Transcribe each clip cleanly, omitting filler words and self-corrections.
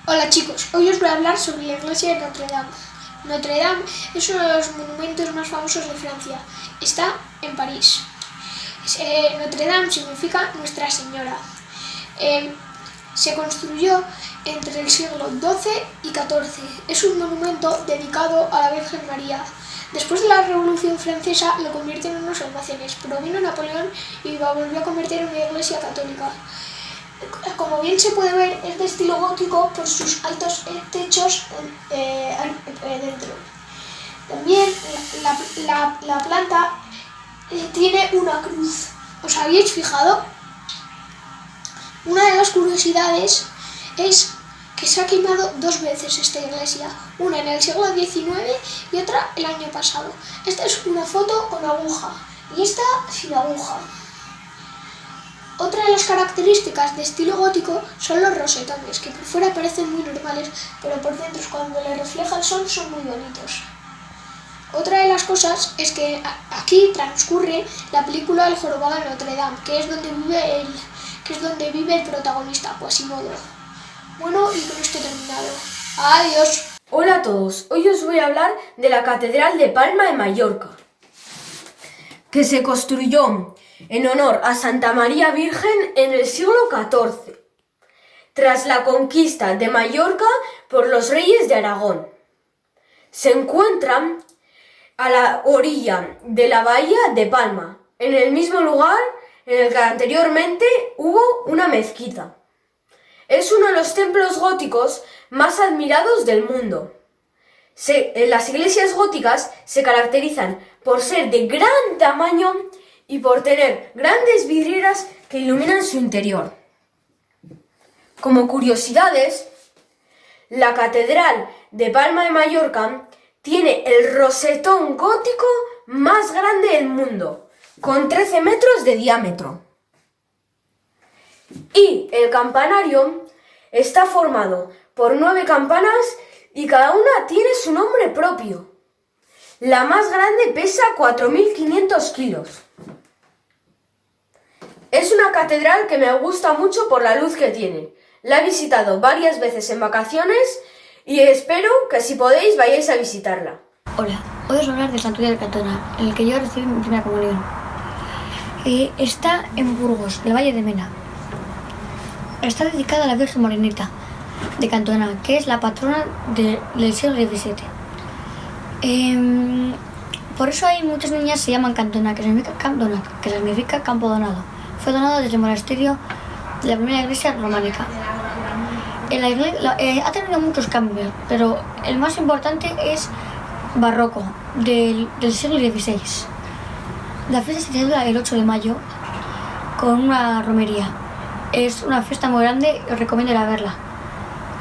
Hola chicos, hoy os voy a hablar sobre la iglesia de Notre Dame. Notre Dame es uno de los monumentos más famosos de Francia. Está en París. Notre Dame significa Nuestra Señora. Se construyó entre el siglo XII y XIV. Es un monumento dedicado a la Virgen María. Después de la Revolución Francesa lo convirtieron en unos almacenes, pero vino Napoleón y lo volvió a convertir en una iglesia católica. Como bien se puede ver, es de estilo gótico por sus altos techos dentro. También la planta tiene una cruz. ¿Os habéis fijado? Una de las curiosidades es que se ha quemado dos veces esta iglesia, una en el siglo XIX y otra el año pasado. Esta es una foto con aguja y esta sin aguja. Otra de las características de estilo gótico son los rosetones, que por fuera parecen muy normales, pero por dentro, cuando le refleja el sol, son muy bonitos. Otra de las cosas es que aquí transcurre la película El jorobado de Notre Dame, que es donde vive el protagonista, Quasimodo. Bueno, y con esto he terminado. Adiós. Hola a todos, hoy os voy a hablar de la Catedral de Palma de Mallorca, que se construyó en honor a Santa María Virgen en el siglo XIV, tras la conquista de Mallorca por los reyes de Aragón. Se encuentra a la orilla de la bahía de Palma, en el mismo lugar en el que anteriormente hubo una mezquita. Es uno de los templos góticos más admirados del mundo. Las iglesias góticas se caracterizan por ser de gran tamaño y por tener grandes vidrieras que iluminan su interior. Como curiosidades, la Catedral de Palma de Mallorca tiene el rosetón gótico más grande del mundo, con 13 metros de diámetro. Y el campanario está formado por 9 campanas y cada una tiene su nombre propio. La más grande pesa 4.500 kilos. Es una catedral que me gusta mucho por la luz que tiene. La he visitado varias veces en vacaciones y espero que si podéis vayáis a visitarla. Hola, hoy os voy a hablar del santuario de Cantona, en el que yo recibí mi primera comunión. Está en Burgos, el Valle de Mena. Está dedicada a la Virgen Morenita de Cantona, que es la patrona del siglo XVII. Por eso hay muchas niñas que se llaman Cantona, que significa campo donado. Fue donado desde el monasterio de la primera iglesia románica. Ha tenido muchos cambios, pero el más importante es barroco, del siglo XVI. La fiesta se celebra el 8 de mayo con una romería. Es una fiesta muy grande y os recomiendo ir a verla.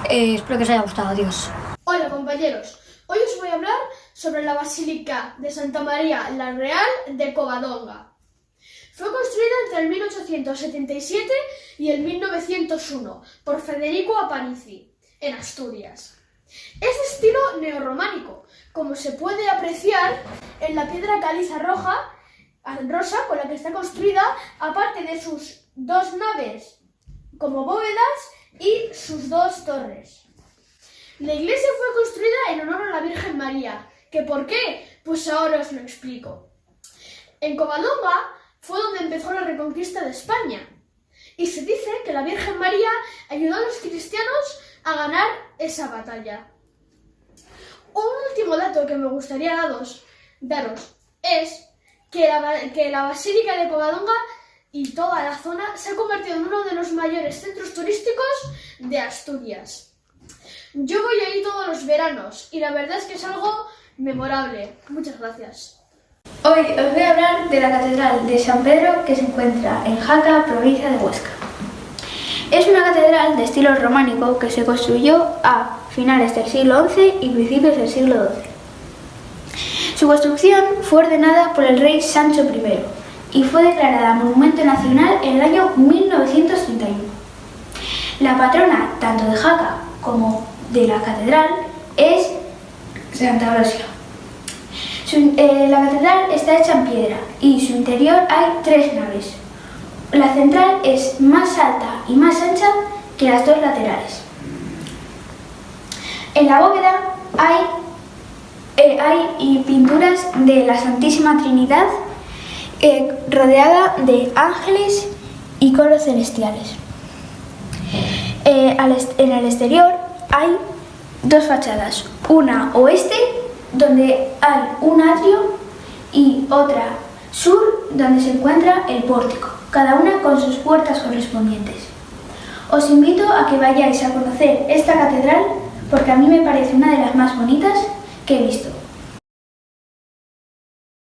Espero que os haya gustado. Adiós. Hola compañeros, hoy os voy a hablar sobre la Basílica de Santa María la Real de Covadonga. Fue construida entre el 1877 y el 1901 por Federico Aparici, en Asturias. Es de estilo neorrománico, como se puede apreciar en la piedra caliza rosa con la que está construida, aparte de sus 2 naves como bóvedas y sus 2 torres. La iglesia fue construida en honor a la Virgen María. ¿Que por qué? Pues ahora os lo explico. En Covadonga fue donde empezó la reconquista de España y se dice que la Virgen María ayudó a los cristianos a ganar esa batalla. Un último dato que me gustaría daros es que la Basílica de Covadonga y toda la zona se ha convertido en uno de los mayores centros turísticos de Asturias. Yo voy ahí todos los veranos y la verdad es que es algo memorable. Muchas gracias. Hoy os voy a hablar de la Catedral de San Pedro, que se encuentra en Jaca, provincia de Huesca. Es una catedral de estilo románico que se construyó a finales del siglo XI y principios del siglo XII. Su construcción fue ordenada por el rey Sancho I y fue declarada Monumento Nacional en el año 1931. La patrona tanto de Jaca como de la catedral es Santa Brosia. La catedral está hecha en piedra y en su interior hay 3 naves. La central es más alta y más ancha que las 2 laterales. En la bóveda hay pinturas de la Santísima Trinidad rodeada de ángeles y coros celestiales. En el exterior hay dos fachadas, una oeste, donde hay un atrio, y otra sur, donde se encuentra el pórtico, cada una con sus puertas correspondientes. Os invito a que vayáis a conocer esta catedral porque a mí me parece una de las más bonitas que he visto.